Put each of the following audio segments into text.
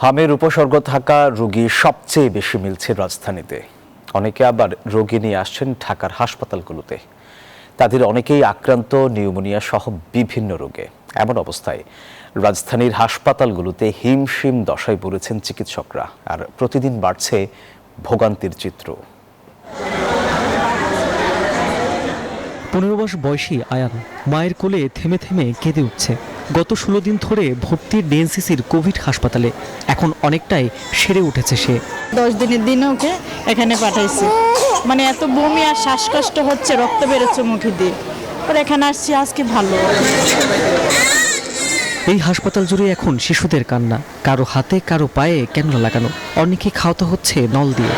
হামের উপসর্গ থাকা রোগী সবচেয়ে বেশি মিলছে রাজধানীতে। অনেকে আবার রোগী নিয়ে আসছেন ঢাকার হাসপাতালগুলোতে। তাদের অনেকেই আক্রান্ত নিউমোনিয়া সহ বিভিন্ন রোগে। এমন অবস্থায় রাজধানীর হাসপাতালগুলোতে হিমশিম দশায় পড়েছেন চিকিৎসকরা, আর প্রতিদিন বাড়ছে ভোগান্তির চিত্র। 15 মাস বয়সী আয়ান মায়ের কোলে থেমে থেমে কেঁদে উঠছে। গত 16 দিন ধরে ভর্তির ডিএনসিসির কোভিড হাসপাতালে। এখন অনেকটাই সেরে উঠেছে সে। 10 দিনের দিনে ওকে এখানে পাঠাইছি। মানে এত বমি আর শ্বাসকষ্ট হচ্ছে, রক্ত বেরোচ্ছে মুখে দিয়ে। আর এখানে আসছি, আজকে ভালো। এই হাসপাতাল জুড়ে এখন শিশুদের কান্না, কারো হাতে কারো পায়ে ক্যানুলা লাগানো, অনেকে খাওয়াতে হচ্ছে নল দিয়ে।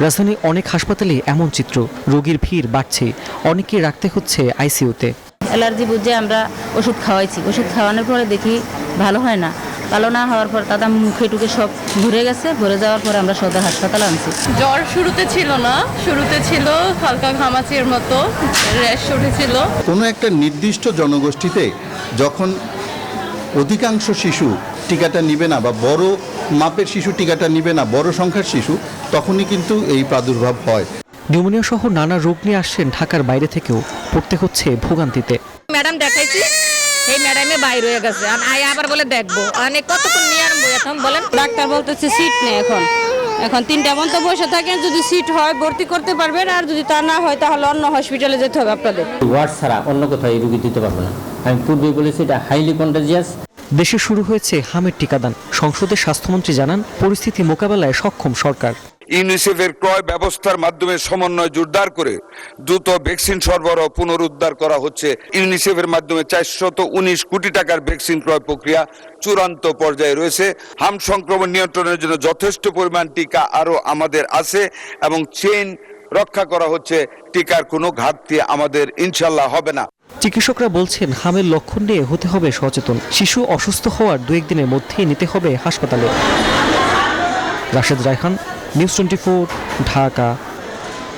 রাজধানী অনেক হাসপাতালে এমন চিত্র, রোগীর ভিড় বাড়ছে, অনেকে রাখতে হচ্ছে আইসিইউতে। অ্যালার্জি বুঝে আমরা ওষুধ খাওয়াইছি, ওষুধ খাওয়ানোর পরে দেখি ভালো হয় না। ভালো না হওয়ার পর তাদের মুখে টুকে সব ভরে গেছে। ভরে যাওয়ার পরে আমরা সদর হাসপাতালে আনছি। জ্বর শুরুতে ছিল না, শুরুতে ছিল হালকা ঘামাচির মতো, র্যাশ উঠেছিল। কোনো একটা নির্দিষ্ট জনগোষ্ঠীতে যখন অধিকাংশ শিশু টিকাটা নিবে না বা বড় মাপের শিশু টিকাটা নিবে না, বড় সংখ্যার শিশু, তখনই কিন্তু এই প্রাদুর্ভাব হয়। নিউমোনিয়া সহ নানা রোগ নিয়ে আসছেন ঢাকার বাইরে থেকেও, পড়তে হচ্ছে ভোগান্তিতে। ম্যাডাম দেখাইছি, এই ম্যাডামে বাইরে হয়ে গেছে, আবার বলে দেখবো, অনেক কতক্ষণ নিয়ে আনবো এখন বলেন। ডাক্তার বলতেছে সিট নেই এখন 3টা পর্যন্ত বসে থাকেন, যদি সিট হয় ভর্তি করতে পারবেন, আর যদি তা না হয় তাহলে অন্য হসপিটালে যেতে হবে আপনাদের। ওয়ার্ড ছাড়া অন্য কোথাও এই রোগী দিতে পারবো না। আমি পূর্বে বলেছি এটা হাইলি কন্টাজিয়াস। দেশে শুরু হয়েছে হামের টিকাদান। সংসদে স্বাস্থ্যমন্ত্রী জানান, পরিস্থিতি মোকাবেলায় সক্ষম সরকার। ইউনিসেফের ক্রয় ব্যবস্থার মাধ্যমে সমন্বয় জোরদার করে দ্রুত ভ্যাকসিন সরবরাহ পুনরুদ্ধার করা হচ্ছে। ইউনিসেফের মাধ্যমে 419 কোটি টাকার ভ্যাকসিন ক্রয় প্রক্রিয়া চূড়ান্ত পর্যায়ে রয়েছে। হাম সংক্রমণ নিয়ন্ত্রণের জন্য যথেষ্ট পরিমাণ টিকা আরও আমাদের আছে এবং চেইন রক্ষা করা হচ্ছে। টিকার কোনো ঘাটতি আমাদের ইনশাল্লাহ হবে না। চিকিৎসকরা বলছেন, হামের লক্ষণ নিয়ে হতে হবে সচেতন। শিশু অসুস্থ হওয়ার 2-1 দিনের মধ্যেই নিতে হবে হাসপাতালে। রাশেদ রায়হান, নিউজ 24, ঢাকা।